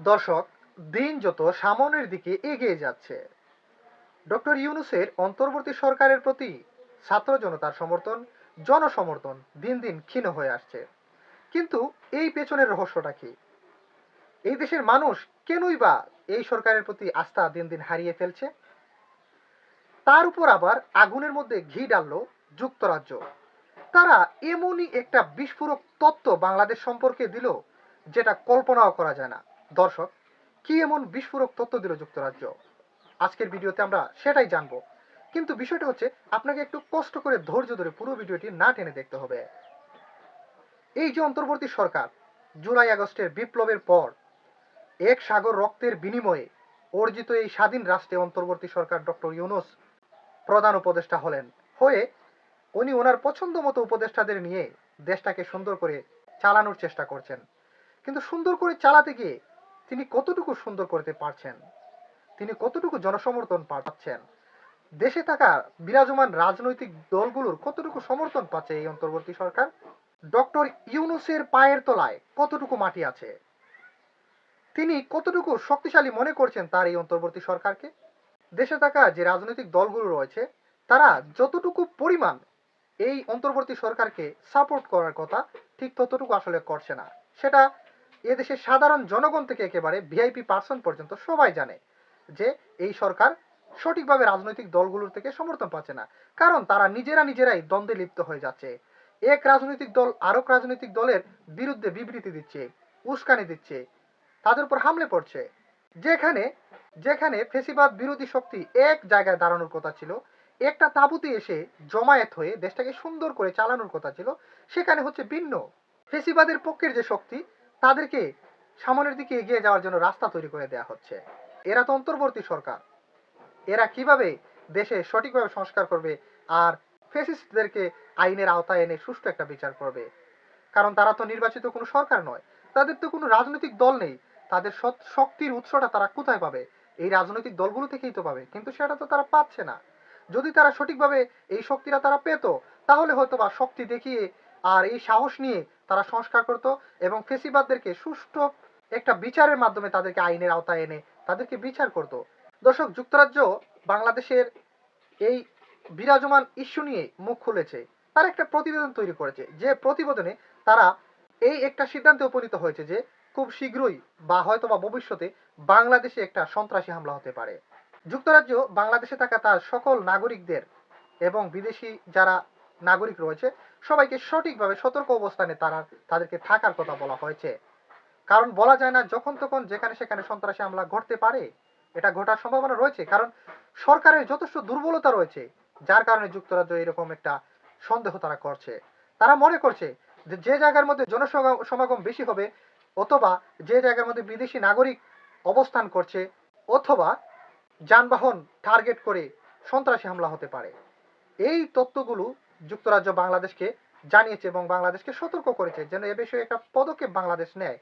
দর্শক, দিন যত সামনের দিকে এগিয়ে যাচ্ছে, ডক্টর ইউনূসের অন্তর্বর্তী সরকারের প্রতি ছাত্র জনতার সমর্থন, জনসমর্থন দিন দিন ক্ষীণ হয়ে আসছে। কিন্তু এই পেছনের রহস্যটা কি? এই দেশের মানুষ কেনই বা এই সরকারের প্রতি আস্থা দিন দিন হারিয়ে ফেলছে? তার উপর আবার আগুনের মধ্যে ঘি ডাললো যুক্তরাজ্য। তারা এমনই একটা বিস্ফোরক তত্ত্ব বাংলাদেশ সম্পর্কে দিল, যেটা কল্পনাও করা যায় না। দর্শক, কি এমন বিস্ফোরক তথ্য দিল যুক্তরাজ্য? আজকের ভিডিওতে আমরা সেটাই জানবো। কিন্তু বিষয়টা হচ্ছে, আপনাকে একটু কষ্ট করে ধৈর্য ধরে পুরো ভিডিওটি না টেনে দেখতে হবে। এই যে অন্তর্বর্তী সরকার, জুলাই আগস্টের বিপ্লবের পর এক সাগর রক্তের বিনিময়ে অর্জিত এই স্বাধীন রাষ্ট্রে অন্তর্বর্তী সরকার ডক্টর ইউনূস প্রধান উপদেষ্টা হয়ে উনি ওনার পছন্দ মতো উপদেষ্টাদের নিয়ে দেশটাকে সুন্দর করে চালানোর চেষ্টা করছেন। কিন্তু সুন্দর করে চালাতে গিয়ে তিনি কতটুকু সুন্দর করতে পারছেন, তিনি কতটুকু জনসমর্থন পাচ্ছেন, দেশে থাকা বিরাজমান রাজনৈতিক দলগুলোর কতটুকু সমর্থন পাচ্ছে এই অন্তর্বর্তী সরকার, ডক্টর ইউনূসের পায়ের তলায় কতটুকু মাটি আছে, তিনি কতটুকু শক্তিশালী মনে করছেন তার এই অন্তর্বর্তী সরকারকে, দেশে থাকা যে রাজনৈতিক দলগুলো রয়েছে তারা যতটুকু পরিমাণ এই অন্তর্বর্তী সরকারকে সাপোর্ট করার কথা, ঠিক ততটুকু আসলে করছে না। সেটা এদেশের সাধারণ জনগণ থেকে একেবারে ভিআইপি পার্সন পর্যন্ত সবাই জানে যে এই সরকার সঠিকভাবে রাজনৈতিক দলগুলোর থেকে সমর্থন পাচ্ছে না। কারণ তারা নিজেরাই দ্বন্দ্বে লিপ্ত হয়ে যাচ্ছে। এক রাজনৈতিক দল আরেক রাজনৈতিক দলের বিরুদ্ধে বিবৃতি দিচ্ছে, উস্কানি দিচ্ছে, তাদের উপর হামলে পড়ছে। যেখানে যেখানে ফেসিবাদ বিরোধী শক্তি এক জায়গায় দাঁড়ানোর কথা ছিল, একটা তাঁবুতে এসে জমায়েত হয়ে দেশটাকে সুন্দর করে চালানোর কথা ছিল, সেখানে হচ্ছে ভিন্ন। ফেসিবাদের পক্ষের যে শক্তি, তাদেরকে সামনের দিকে এগিয়ে যাওয়ার জন্য রাস্তা তৈরি করে দেওয়া হচ্ছে। এরা তো অন্তর্বর্তী সরকার, এরা কিভাবে দেশে সঠিকভাবে সংস্কার করবে আর ফেসিস্টদেরকে আইনের আওতায় এনে সুষ্ঠু একটা বিচার করবে? কারণ তারা তো নির্বাচিত কোনো সরকার নয়, তাদের তো কোনো রাজনৈতিক দল নেই। তাদের শক্তির উৎসটা তারা কোথায় পাবে? এই রাজনৈতিক দলগুলো থেকেই তো পাবে, কিন্তু সেটা তো তারা পাচ্ছে না। যদি তারা সঠিকভাবে এই শক্তিটা তারা পেত, তাহলে হয়তো বা শক্তি দেখিয়ে আর এই সাহস নিয়ে তারা সংস্কার করত এবং ফেসিবাদদেরকে সুষ্ঠু একটা বিচারের মাধ্যমে তাদেরকে আইনের আওতায় এনে তাদেরকে বিচার করত। দর্শক, যুক্তরাজ্য বাংলাদেশের এই বিরাজমান ইস্যু নিয়ে মুখ খুলেছে। তার একটা প্রতিবেদন তৈরি করেছে, যে প্রতিবেদনে তারা এই একটা সিদ্ধান্তে উপনীত হয়েছে যে খুব শীঘ্রই বা হয়তো বা ভবিষ্যতে বাংলাদেশে একটা সন্ত্রাসী হামলা হতে পারে। যুক্তরাজ্য বাংলাদেশে থাকা তার সকল নাগরিকদের এবং বিদেশি যারা নাগরিক রয়েছে সবাইকে সঠিকভাবে সতর্ক অবস্থানে তাদেরকে থাকার কথা বলা হয়েছে। কারণ বলা যায় না যখন তখন যেখানে সেখানে সন্ত্রাসী হামলা ঘটতে পারে, এটা ঘটার সম্ভাবনা রয়েছে। কারণ সরকারের যথেষ্ট দুর্বলতা রয়েছে, যার কারণে যুক্তরাজ্য এরকম একটা সন্দেহ তারা করছে। তারা মনে করছে যে যে জায়গার মধ্যে জনসমাগম বেশি হবে, অথবা যে জায়গার মধ্যে বিদেশি নাগরিক অবস্থান করছে, অথবা যানবাহন টার্গেট করে সন্ত্রাসী হামলা হতে পারে। এই তথ্যগুলো যুক্তরাজ্য বাংলাদেশকে জানিয়েছে এবং বাংলাদেশকে সতর্ক করেছে যেন এ বিষয়ে একটা পদক্ষেপ বাংলাদেশ নেয়।